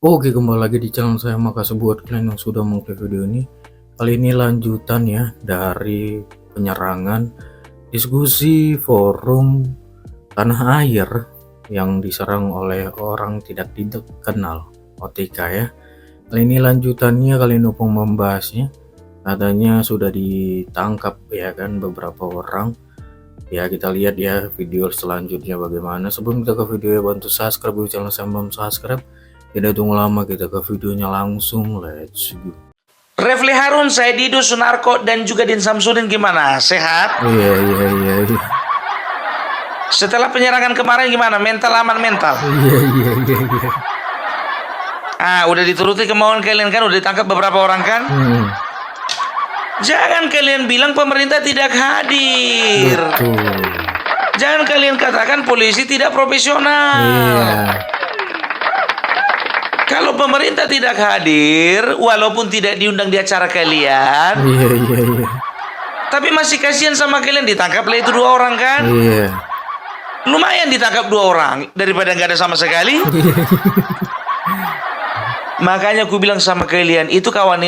Oke, kembali lagi di channel saya. Makasih buat kalian yang sudah mengklik video ini. Kali ini lanjutan ya dari penyerangan diskusi forum tanah air yang diserang oleh orang tidak dikenal, OTK ya. Kali ini lanjutannya, kali ini Opung membahasnya. Katanya sudah ditangkap ya kan beberapa orang. Ya, kita lihat ya video selanjutnya bagaimana. Sebelum kita ke video, bantu subscribe channel saya, belum subscribe. Tidak tunggu lama, kita ke videonya langsung. Let's go. Refli Harun, Dido Sunarko, dan juga Din Samsudin gimana? Sehat? Iya. Setelah penyerangan kemarin gimana? Mental aman mental? Iya. Udah dituruti kemauan kalian kan? Udah ditangkap beberapa orang kan? Jangan kalian bilang pemerintah tidak hadir. Betul. Jangan kalian katakan polisi tidak profesional. Iya. Kalau pemerintah tidak hadir, walaupun tidak diundang di acara kalian, Iya. tapi masih kasihan sama kalian, ditangkaplah itu 2 orang kan? Iya. Lumayan ditangkap 2 orang daripada nggak ada sama sekali. Makanya aku bilang sama kalian, itu kawan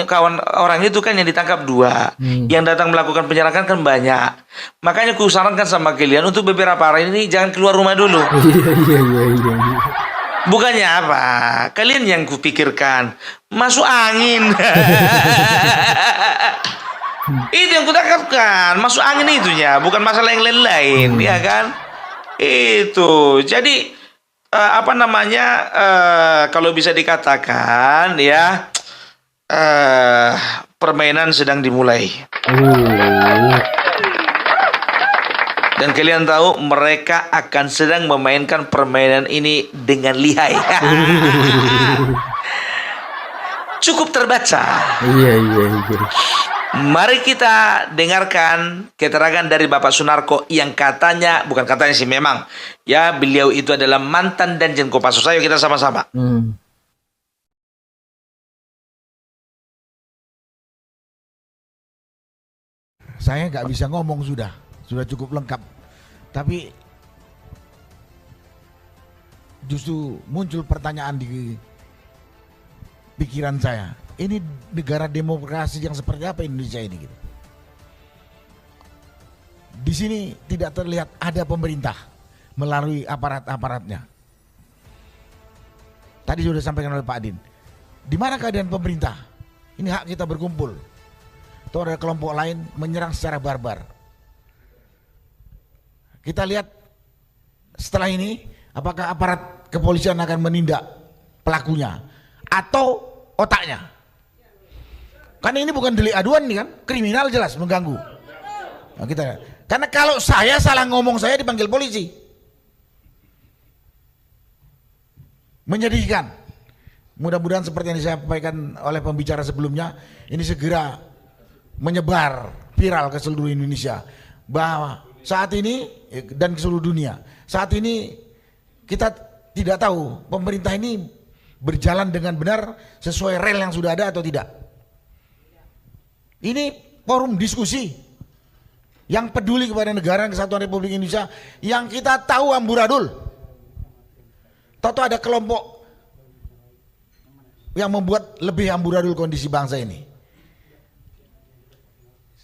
orang itu kan yang ditangkap 2, yang datang melakukan penyerangan kan banyak. Makanya aku sarankan sama kalian untuk beberapa hari ini jangan keluar rumah dulu. Iya. Bukannya apa? Kalian yang kupikirkan masuk angin. Itu yang kutakutkan, masuk angin itunya, bukan masalah yang lain-lain, ya kan? Itu. Jadi kalau bisa dikatakan ya, permainan sedang dimulai. Dan kalian tahu mereka akan sedang memainkan permainan ini dengan lihai. Cukup terbaca. Iya. Mari kita dengarkan keterangan dari Bapak Sunarko yang katanya, bukan katanya sih, memang ya, beliau itu adalah mantan Danjen Kopassus. Ayo kita sama-sama. Saya nggak bisa ngomong, sudah cukup lengkap. Tapi justru muncul pertanyaan di pikiran saya. Ini negara demokrasi yang seperti apa Indonesia ini gitu. Di sini tidak terlihat ada pemerintah melalui aparat-aparatnya. Tadi sudah disampaikan oleh Pak Din. Di mana keadaan pemerintah? Ini hak kita berkumpul. Atau ada kelompok lain menyerang secara barbar. Kita lihat setelah ini apakah aparat kepolisian akan menindak pelakunya atau otaknya. Karena ini bukan delik aduan nih kan, kriminal jelas mengganggu. Nah, karena kalau saya salah ngomong saya dipanggil polisi. Menyedihkan. Mudah-mudahan seperti yang disampaikan oleh pembicara sebelumnya, ini segera menyebar viral ke seluruh Indonesia bahwa saat ini dan ke seluruh dunia, saat ini kita tidak tahu pemerintah ini berjalan dengan benar sesuai rel yang sudah ada atau tidak. Ini forum diskusi yang peduli kepada negara kesatuan Republik Indonesia, yang kita tahu amburadul. Tahu ada kelompok yang membuat lebih amburadul kondisi bangsa ini.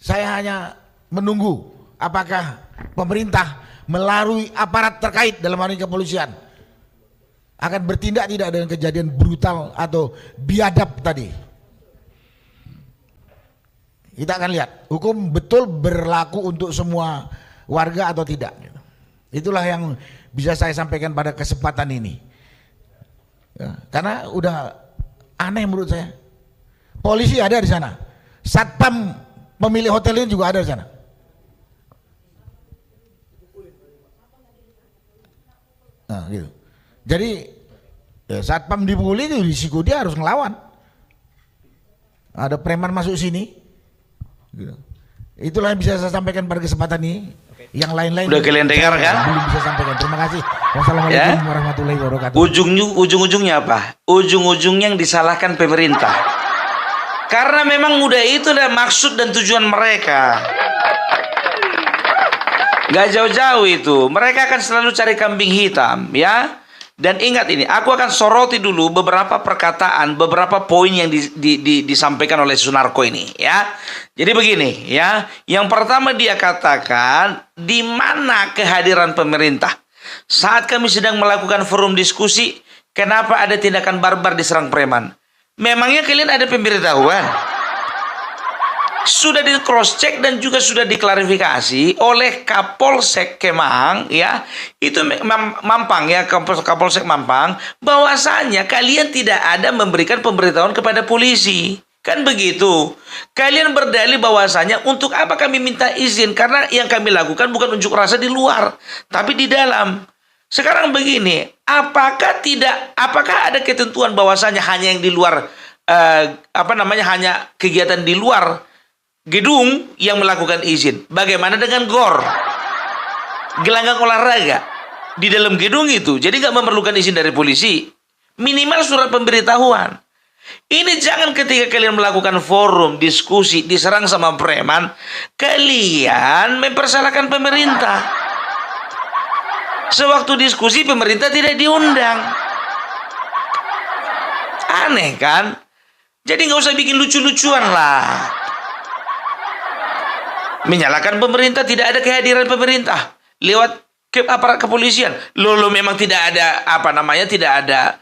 Saya hanya menunggu apakah pemerintah melalui aparat terkait dalam hal ini kepolisian akan bertindak tidak dengan kejadian brutal atau biadab tadi. Kita akan lihat hukum betul berlaku untuk semua warga atau tidak. Itulah yang bisa saya sampaikan pada kesempatan ini. Ya, karena udah aneh menurut saya. Polisi ada di sana, satpam pemilik hotel ini juga ada di sana. Nah, gitu. Jadi ya, satpam dipukuli itu risiko dia harus ngelawan. Ada preman masuk sini. Gitu. Itulah yang bisa saya sampaikan pada kesempatan ini. Yang lain-lain udah kalian dengar kan? Belum bisa sampaikan. Terima kasih. Wassalamualaikum warahmatullahi wabarakatuh. Ujung-ujungnya apa? Ujung-ujungnya yang disalahkan pemerintah. Karena memang udah itu dah maksud dan tujuan mereka. Gak jauh-jauh itu. Mereka akan selalu cari kambing hitam, ya. Dan ingat ini, aku akan soroti dulu beberapa perkataan, beberapa poin yang disampaikan oleh Sunarko ini, ya. Jadi begini, ya. Yang pertama dia katakan, di mana kehadiran pemerintah? Saat kami sedang melakukan forum diskusi, kenapa ada tindakan barbar diserang preman? Memangnya kalian ada pemberitahuan? Sudah di cross check dan juga sudah diklarifikasi oleh Kapolsek Kemang, ya, itu Mampang, ya, Kapolsek Mampang, bahwasanya kalian tidak ada memberikan pemberitahuan kepada polisi, kan begitu. Kalian berdalih bahwasanya untuk apa kami minta izin, karena yang kami lakukan bukan unjuk rasa di luar, tapi di dalam. Sekarang begini, apakah ada ketentuan bahwasanya hanya yang di luar hanya kegiatan di luar gedung yang melakukan izin? Bagaimana dengan GOR, gelanggang olahraga di dalam gedung itu? Jadi nggak memerlukan izin dari polisi, minimal surat pemberitahuan. Ini jangan ketika kalian melakukan forum diskusi diserang sama preman, kalian mempersalahkan pemerintah. Sewaktu diskusi pemerintah tidak diundang. Aneh kan? Jadi nggak usah bikin lucu-lucuan lah. Menyalahkan pemerintah, tidak ada kehadiran pemerintah lewat aparat kepolisian. Loh, memang tidak ada tidak ada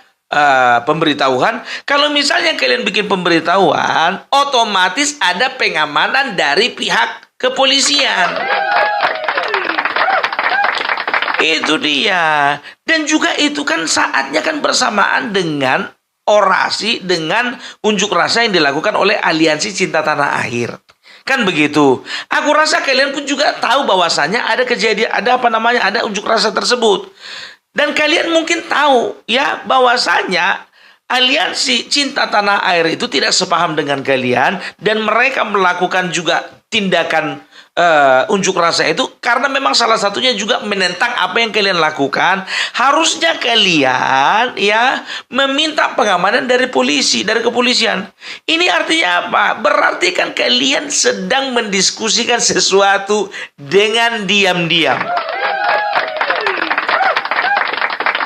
pemberitahuan. Kalau misalnya kalian bikin pemberitahuan, otomatis ada pengamanan dari pihak kepolisian. Itu dia. Dan juga itu kan saatnya kan bersamaan dengan orasi, dengan unjuk rasa yang dilakukan oleh Aliansi Cinta Tanah Air. Kan begitu. Aku rasa kalian pun juga tahu bahwasanya ada kejadian, ada unjuk rasa tersebut. Dan kalian mungkin tahu, ya, bahwasanya Aliansi Cinta Tanah Air itu tidak sepaham dengan kalian, dan mereka melakukan juga tindakan unjuk rasa itu karena memang salah satunya juga menentang apa yang kalian lakukan. Harusnya kalian, ya, meminta pengamanan dari polisi, dari kepolisian. Ini artinya apa? Berarti kan kalian sedang mendiskusikan sesuatu dengan diam-diam.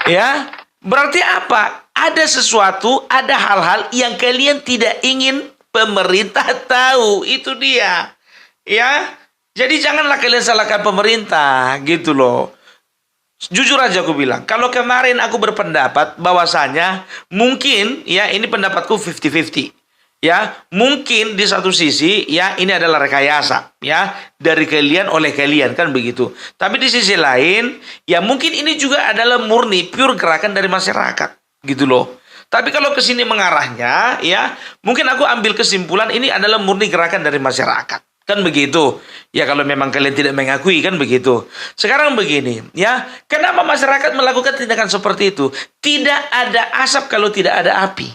Ya, berarti apa? Ada sesuatu, ada hal-hal yang kalian tidak ingin pemerintah tahu. Itu dia. Ya, jadi janganlah kalian salahkan pemerintah, gitu loh. Jujur aja aku bilang, kalau kemarin aku berpendapat bahwasanya mungkin, ya, ini pendapatku 50-50. Ya, mungkin di satu sisi, ya, ini adalah rekayasa, ya, dari kalian oleh kalian, kan begitu. Tapi di sisi lain, ya, mungkin ini juga adalah murni pure gerakan dari masyarakat, gitu loh. Tapi kalau ke sini mengarahnya, ya, mungkin aku ambil kesimpulan ini adalah murni gerakan dari masyarakat. Kan begitu. Ya, kalau memang kalian tidak mengakui, kan begitu. Sekarang begini, ya. Kenapa masyarakat melakukan tindakan seperti itu? Tidak ada asap kalau tidak ada api.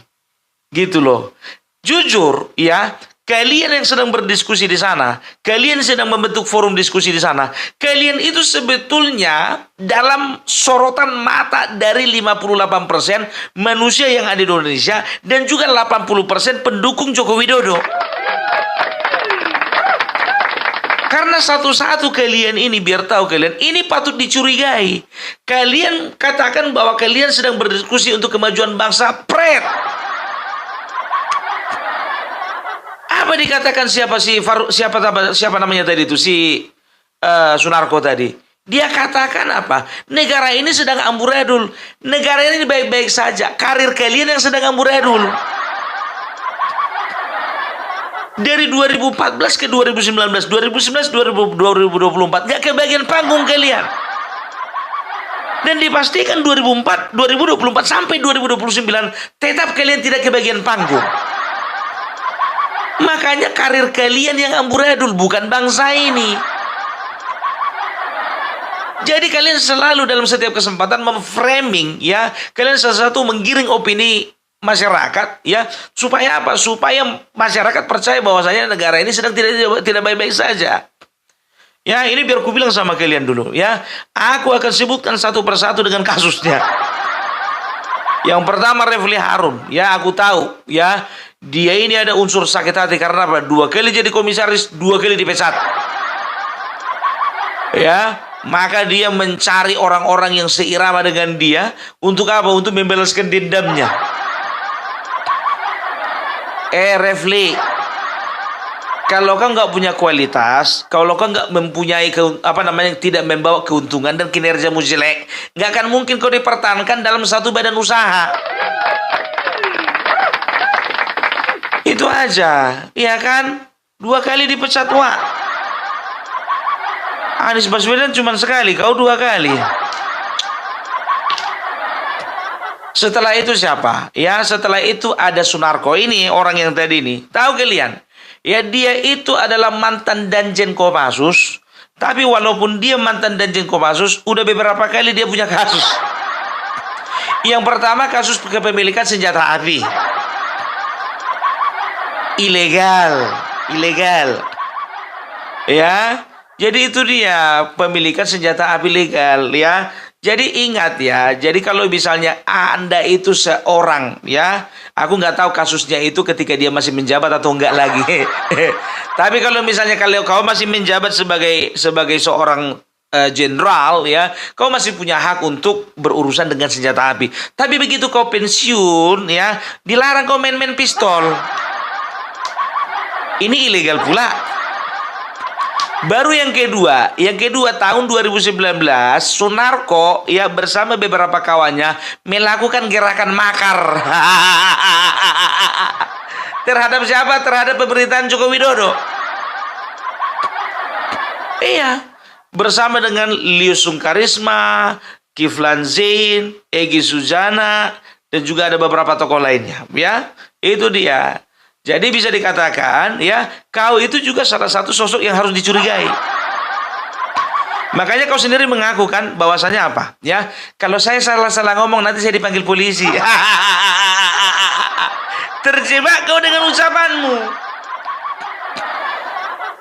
Gitu loh. Jujur, ya, kalian yang sedang berdiskusi di sana, kalian sedang membentuk forum diskusi di sana, kalian itu sebetulnya dalam sorotan mata dari 58% manusia yang ada di Indonesia dan juga 80% pendukung Joko Widodo. Karena satu-satu kalian ini, biar tahu kalian, ini patut dicurigai. Kalian katakan bahwa kalian sedang berdiskusi untuk kemajuan bangsa, pret. Apa dikatakan siapa namanya tadi itu, si Sunarko tadi? Dia katakan apa? Negara ini sedang amburadul. Negara ini baik-baik saja. Karir kalian yang sedang amburadul. Dari 2014 ke 2019, 2024 gak kebagian panggung kalian. Dan dipastikan 2024 sampai 2029 tetap kalian tidak kebagian panggung. Makanya karir kalian yang amburadul, bukan bangsa ini. Jadi kalian selalu dalam setiap kesempatan memframing, ya, kalian satu menggiring opini masyarakat, ya, supaya apa? Supaya masyarakat percaya bahwasanya negara ini sedang tidak baik-baik saja. Ya, ini biar aku bilang sama kalian dulu, ya. Aku akan sebutkan satu persatu dengan kasusnya. Yang pertama Refli Harun, ya, aku tahu, ya, dia ini ada unsur sakit hati karena apa? 2 kali jadi komisaris, 2 kali dipecat. Ya, Maka dia mencari orang-orang yang seirama dengan dia. Untuk apa? Untuk membalaskan dendamnya. Refli, kalau kau nggak punya kualitas, kalau kau nggak mempunyai tidak membawa keuntungan dan kinerjamu jelek, nggak akan mungkin kau dipertahankan dalam satu badan usaha. Itu aja, ya kan? 2 kali dipecat, Wak. Anies Baswedan cuma sekali, kau 2 kali. Setelah itu siapa? Ya, setelah itu ada Sunarko. Ini orang yang tadi nih. Tahu kalian? Ya, dia itu adalah mantan Danjen Kopassus. Tapi walaupun dia mantan Danjen Kopassus, udah beberapa kali dia punya kasus. Yang pertama kasus kepemilikan senjata api. Ilegal. Ya. Jadi itu dia pemilikan senjata api legal, ya. Jadi ingat ya, jadi kalau misalnya Anda itu seorang, ya, aku nggak tahu kasusnya itu ketika dia masih menjabat atau enggak lagi. Tapi kalau misalnya kalau kau masih menjabat sebagai seorang jenderal, ya, kau masih punya hak untuk berurusan dengan senjata api. Tapi begitu kau pensiun, ya, dilarang kau main-main pistol. Ini ilegal pula. Baru yang kedua tahun 2019 Sunarko ya bersama beberapa kawannya melakukan gerakan makar terhadap siapa? Terhadap pemerintahan Joko Widodo. Iya, bersama dengan Lius Sungkarisma, Kiflan Zain, Egy Sujana, dan juga ada beberapa tokoh lainnya. Ya, itu dia. Jadi bisa dikatakan ya, kau itu juga salah satu sosok yang harus dicurigai. Makanya kau sendiri mengaku kan bahwasanya apa? Ya, kalau saya salah ngomong nanti saya dipanggil polisi. Terjebak kau dengan ucapanmu.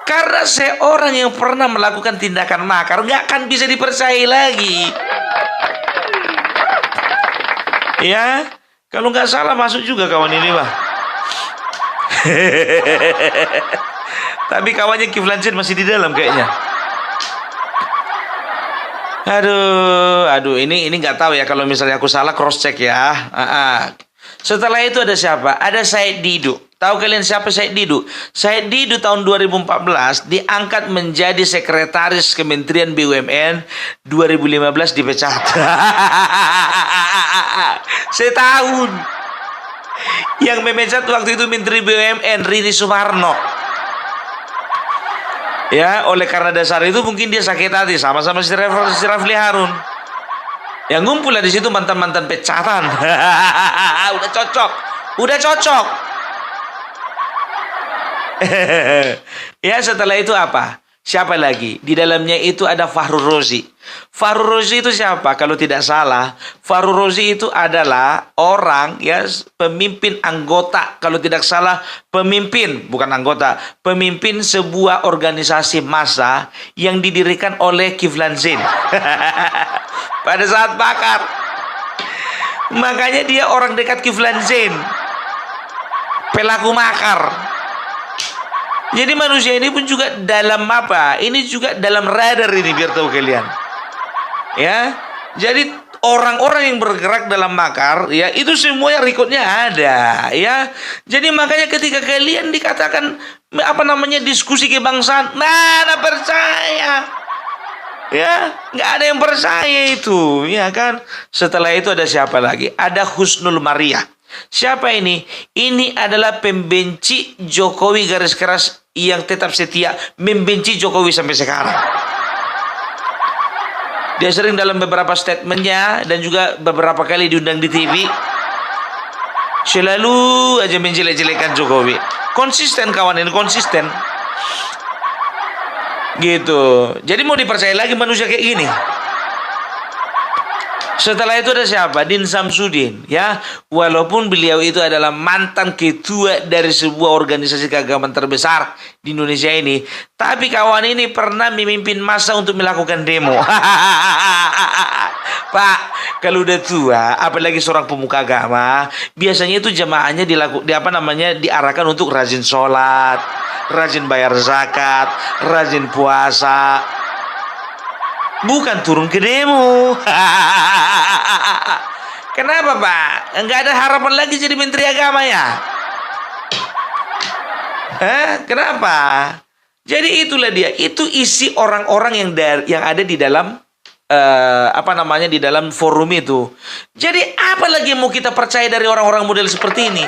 Karena seorang yang pernah melakukan tindakan makar nggak akan bisa dipercaya lagi. Ya, kalau nggak salah masuk juga kawan ini, Pak. Tapi kawannya Kiflan Zain masih di dalam kayaknya. Aduh, ini nggak tahu ya, kalau misalnya aku salah cross check ya. Setelah itu ada siapa? Ada Said Didu. Tahu kalian siapa Said Didu? Said Didu tahun 2014 diangkat menjadi sekretaris Kementerian BUMN, 2015 dipecat. Setahun. Yang memecat waktu itu Menteri BUMN Rini Sumarno. Ya, oleh karena dasar itu mungkin dia sakit hati sama-sama si Rafli Harun. Yang ngumpul di situ mantan-mantan pecatan. Udah cocok. Ya, setelah itu apa? Siapa lagi? Di dalamnya itu ada Fahrul Rozi. Fahrul Rozi itu siapa? Kalau tidak salah, Fahrul Rozi itu adalah orang ya, pemimpin anggota, kalau tidak salah pemimpin, bukan anggota, pemimpin sebuah organisasi massa yang didirikan oleh Kiflan Zain. Pada saat bakar. Makanya dia orang dekat Kiflan Zain. Pelaku makar. Jadi manusia ini pun juga dalam apa? Ini juga dalam radar ini, biar tahu kalian. Ya. Jadi orang-orang yang bergerak dalam makar, ya, itu semuanya rekodnya ada, ya. Jadi makanya ketika kalian dikatakan diskusi kebangsaan, mana percaya? Ya, nggak ada yang percaya itu, ya kan? Setelah itu ada siapa lagi? Ada Husnul Maria. Siapa ini? Ini adalah pembenci Jokowi garis keras yang tetap setia membenci Jokowi sampai sekarang. Dia sering dalam beberapa statementnya dan juga beberapa kali diundang di TV selalu aja menjelek-jelekan Jokowi. Konsisten kawan ini, konsisten. Gitu. Jadi mau dipercaya lagi manusia kayak gini? Setelah itu ada siapa? Din Samsudin, ya. Walaupun beliau itu adalah mantan ketua dari sebuah organisasi keagamaan terbesar di Indonesia ini, tapi kawan ini pernah memimpin massa untuk melakukan demo. Pak, kalau udah tua, apalagi seorang pemuka agama, biasanya itu jamaahnya diarahkan untuk rajin sholat, rajin bayar zakat, rajin puasa. bukan turun ke demo. Kenapa, Pak? Enggak ada harapan lagi jadi Menteri Agama ya? Kenapa? Jadi itulah dia. Itu isi orang-orang yang ada di dalam di dalam forum itu. Jadi apa lagi yang mau kita percaya dari orang-orang model seperti ini?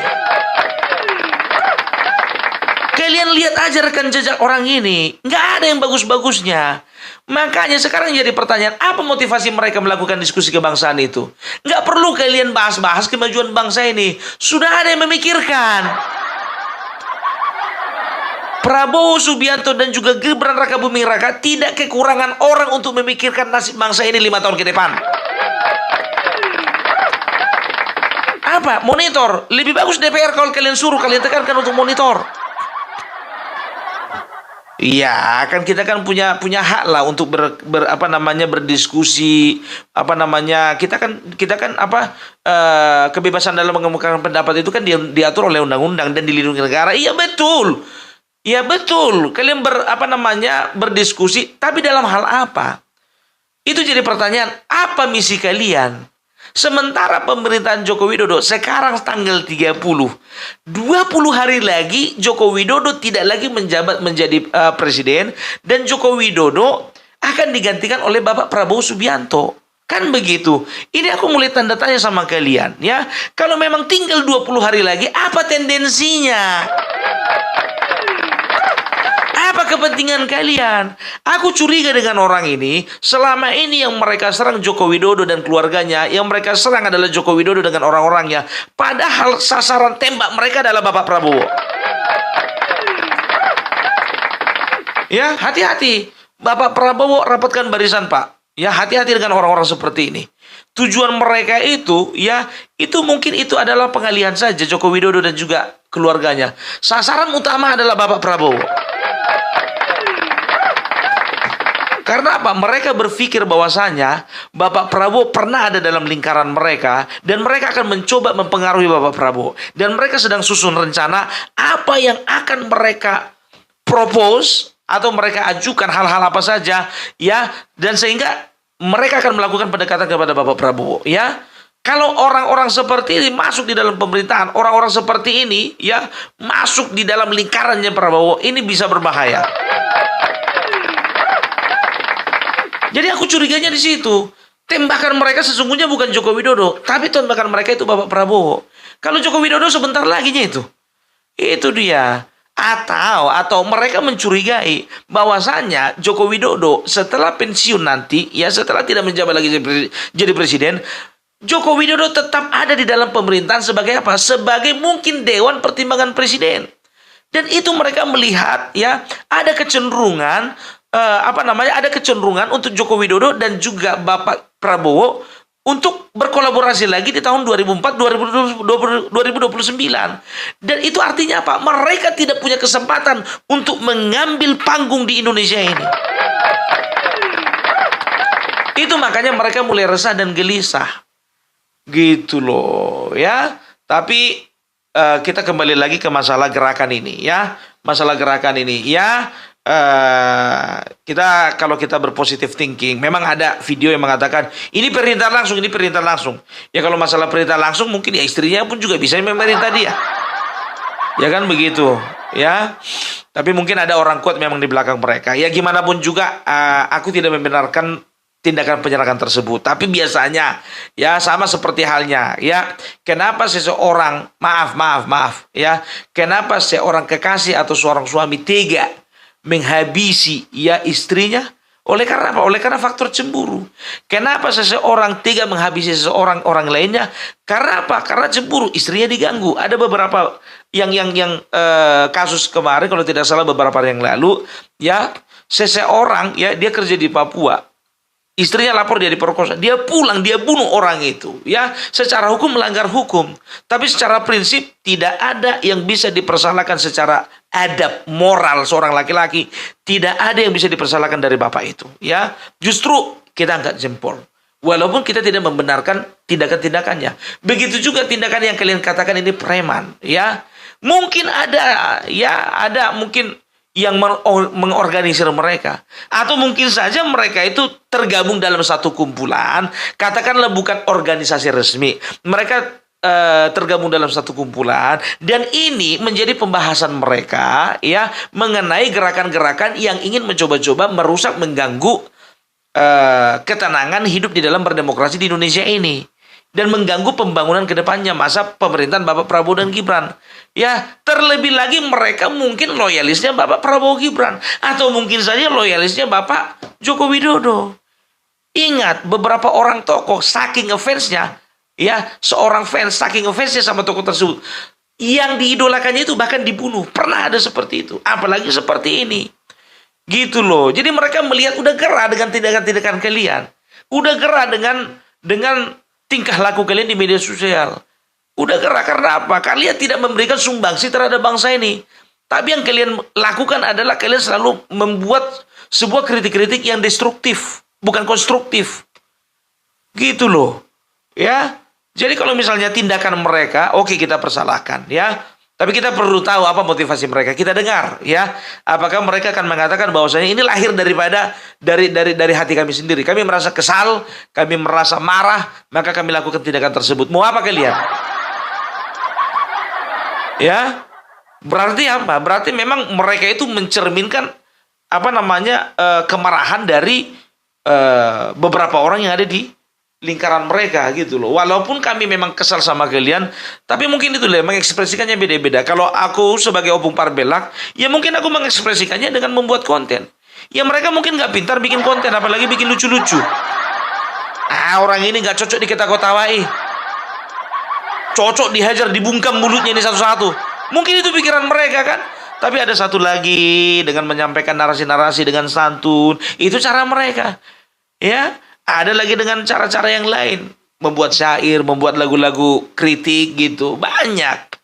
Kalian lihat aja rekam jejak orang ini, nggak ada yang bagus-bagusnya. Makanya sekarang jadi pertanyaan, apa motivasi mereka melakukan diskusi kebangsaan itu? Nggak perlu kalian bahas-bahas kemajuan bangsa ini. Sudah ada yang memikirkan. Prabowo Subianto dan juga Gibran Rakabuming Raka tidak kekurangan orang untuk memikirkan nasib bangsa ini 5 tahun ke depan. Apa? Monitor. Lebih bagus DPR kalau kalian suruh, kalian tekankan untuk monitor. Iya, kan kita kan punya hak lah untuk berdiskusi, kita kan kebebasan dalam mengemukakan pendapat itu kan diatur oleh undang-undang dan dilindungi negara. Iya betul. Iya betul. Kalian berdiskusi, tapi dalam hal apa? Itu jadi pertanyaan, apa misi kalian? Sementara pemerintahan Joko Widodo sekarang tanggal 30, 20 hari lagi Joko Widodo tidak lagi menjabat menjadi presiden, dan Joko Widodo akan digantikan oleh Bapak Prabowo Subianto. Kan begitu. Ini aku mulai tanda tanya sama kalian ya. Kalau memang tinggal 20 hari lagi, apa tendensinya? Apa kepentingan kalian? Aku curiga dengan orang ini. Selama ini yang mereka serang Joko Widodo dan keluarganya, yang mereka serang adalah Joko Widodo dengan orang-orangnya. Padahal sasaran tembak mereka adalah Bapak Prabowo. Ya, hati-hati. Bapak Prabowo rapatkan barisan, Pak. Ya, hati-hati dengan orang-orang seperti ini. Tujuan mereka itu, ya, itu mungkin itu adalah pengalihan saja Joko Widodo dan juga keluarganya. Sasaran utama adalah Bapak Prabowo. Karena apa? Mereka berpikir bahwasanya Bapak Prabowo pernah ada dalam lingkaran mereka dan mereka akan mencoba mempengaruhi Bapak Prabowo. Dan mereka sedang susun rencana apa yang akan mereka propose atau mereka ajukan hal-hal apa saja ya, dan sehingga mereka akan melakukan pendekatan kepada Bapak Prabowo ya. Kalau orang-orang seperti ini masuk di dalam pemerintahan, orang-orang seperti ini ya masuk di dalam lingkarannya Prabowo, ini bisa berbahaya. Jadi aku curiganya di situ. Tembakan mereka sesungguhnya bukan Joko Widodo, tapi tembakan mereka itu Bapak Prabowo. Kalau Joko Widodo sebentar laginya itu. Itu dia. Atau mereka mencurigai bahwasanya Joko Widodo setelah pensiun nanti, ya setelah tidak menjabat lagi jadi presiden, Joko Widodo tetap ada di dalam pemerintahan sebagai apa? Sebagai mungkin Dewan Pertimbangan Presiden. Dan itu mereka melihat ya ada kecenderungan ada kecenderungan untuk Joko Widodo dan juga Bapak Prabowo untuk berkolaborasi lagi di tahun 2029. Dan itu artinya apa? Mereka tidak punya kesempatan untuk mengambil panggung di Indonesia ini. Itu makanya mereka mulai resah dan gelisah. Gitu loh ya. Tapi kita kembali lagi ke masalah gerakan ini ya. Masalah gerakan ini ya. Kalau kita berpositive thinking, memang ada video yang mengatakan ini perintah langsung. Ya kalau masalah perintah langsung mungkin ya istrinya pun juga bisa memerintah dia. Ya kan begitu, ya. Tapi mungkin ada orang kuat memang di belakang mereka. Ya gimana pun juga aku tidak membenarkan tindakan penyerangan tersebut. Tapi biasanya ya sama seperti halnya ya, kenapa seseorang maaf ya, kenapa seorang kekasih atau seorang suami tega menghabisi ya istrinya? Oleh karena apa? Oleh karena faktor cemburu. Kenapa seseorang tega menghabisi seseorang orang lainnya? Karena apa? Karena cemburu, istrinya diganggu. Ada beberapa yang kasus kemarin kalau tidak salah beberapa hari yang lalu ya, seseorang ya dia kerja di Papua. Istrinya lapor dia diperkosa, dia pulang, dia bunuh orang itu. Ya, secara hukum melanggar hukum, tapi secara prinsip tidak ada yang bisa dipersalahkan secara adab moral seorang laki-laki. Tidak ada yang bisa dipersalahkan dari bapak itu. Ya, justru kita angkat jempol. Walaupun kita tidak membenarkan tindakan-tindakannya. Begitu juga tindakan yang kalian katakan ini preman. Ya, mungkin ada, ya ada mungkin yang mengorganisir mereka. Atau mungkin saja mereka itu tergabung dalam satu kumpulan, katakanlah bukan organisasi resmi. Mereka tergabung dalam satu kumpulan, dan ini menjadi pembahasan mereka ya mengenai gerakan-gerakan yang ingin mencoba-coba merusak, mengganggu ketenangan hidup di dalam berdemokrasi di Indonesia ini, dan mengganggu pembangunan ke depannya masa pemerintahan Bapak Prabowo dan Gibran. Ya, terlebih lagi mereka mungkin loyalisnya Bapak Prabowo Gibran, atau mungkin saja loyalisnya Bapak Joko Widodo. Ingat, beberapa orang tokoh saking ngefansnya, ya, seorang fans saking ngefansnya sama tokoh tersebut, yang diidolakannya itu bahkan dibunuh. Pernah ada seperti itu, apalagi seperti ini. Gitu loh. Jadi mereka melihat udah gerah dengan tindakan-tindakan kalian. Udah gerah dengan tingkah laku kalian di media sosial. Udah gerah karena apa? Kalian tidak memberikan sumbangsi terhadap bangsa ini. Tapi yang kalian lakukan adalah kalian selalu membuat sebuah kritik-kritik yang destruktif, bukan konstruktif. Gitu loh. Ya. Jadi kalau misalnya tindakan mereka, oke, kita persalahkan ya. Tapi kita perlu tahu apa motivasi mereka. Kita dengar ya. Apakah mereka akan mengatakan bahwasanya ini lahir daripada dari hati kami sendiri. Kami merasa kesal, kami merasa marah, maka kami lakukan tindakan tersebut. Mau apa kalian? Ya. Berarti apa? Berarti memang mereka itu mencerminkan kemarahan dari beberapa orang yang ada di lingkaran mereka gitu loh. Walaupun kami memang kesal sama kalian, tapi mungkin itu lah mengekspresikannya beda-beda. Kalau aku sebagai Opung Parbelak, ya mungkin aku mengekspresikannya dengan membuat konten. Ya mereka mungkin nggak pintar bikin konten, apalagi bikin lucu-lucu. Orang ini nggak cocok diketa-kotawai, cocok dihajar, dibungkam mulutnya ini satu-satu. Mungkin itu pikiran mereka kan. Tapi ada satu lagi, dengan menyampaikan narasi-narasi dengan santun, itu cara mereka. Ya. Ada lagi dengan cara-cara yang lain. Membuat syair, membuat lagu-lagu kritik gitu. Banyak.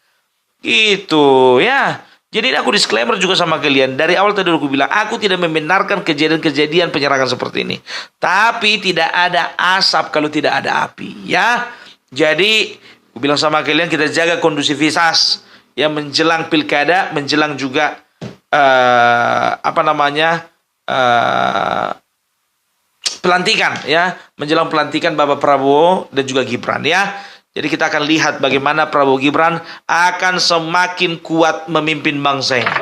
Gitu ya. Jadi aku disclaimer juga sama kalian. Dari awal tadi aku bilang, aku tidak membenarkan kejadian-kejadian penyerangan seperti ini. Tapi tidak ada asap kalau tidak ada api. Ya. Jadi aku bilang sama kalian, kita jaga kondusivitas. Ya, menjelang pilkada, menjelang juga pelantikan ya, menjelang pelantikan Bapak Prabowo dan juga Gibran ya. Jadi kita akan lihat bagaimana Prabowo Gibran akan semakin kuat memimpin bangsa ini.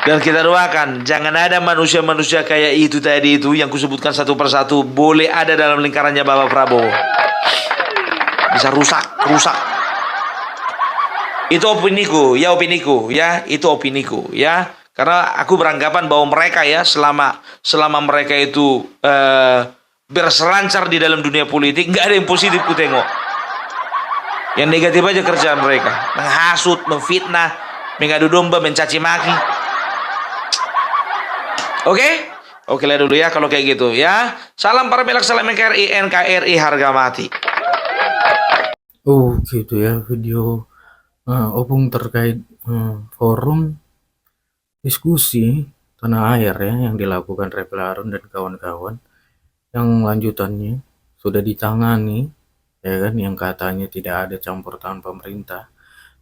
Dan kita doakan jangan ada manusia-manusia kayak itu tadi itu yang kusebutkan satu persatu boleh ada dalam lingkarannya Bapak Prabowo. Bisa rusak. Itu opiniku ya, itu opiniku ya. Karena aku beranggapan bahwa mereka ya selama mereka itu berselancar di dalam dunia politik, nggak ada yang positif ku tengok. Yang negatif aja kerjaan mereka, menghasut, memfitnah, mengadu domba, mencaci maki. Oke lah dulu ya kalau kayak gitu ya. Salam Parbelak, salam NKRI harga mati. Oh gitu ya video Opung terkait forum diskusi tanah air ya yang dilakukan Refli Harun dan kawan-kawan, yang lanjutannya sudah ditangani ya kan, yang katanya tidak ada campur tangan pemerintah,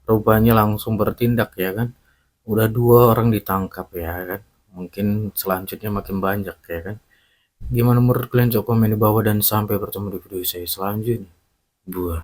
rupanya langsung bertindak ya kan. Udah 2 orang ditangkap ya kan, mungkin selanjutnya makin banyak ya kan. Gimana menurut kalian? Coba komen di bawah dan sampai bertemu di video saya selanjutnya. Buah.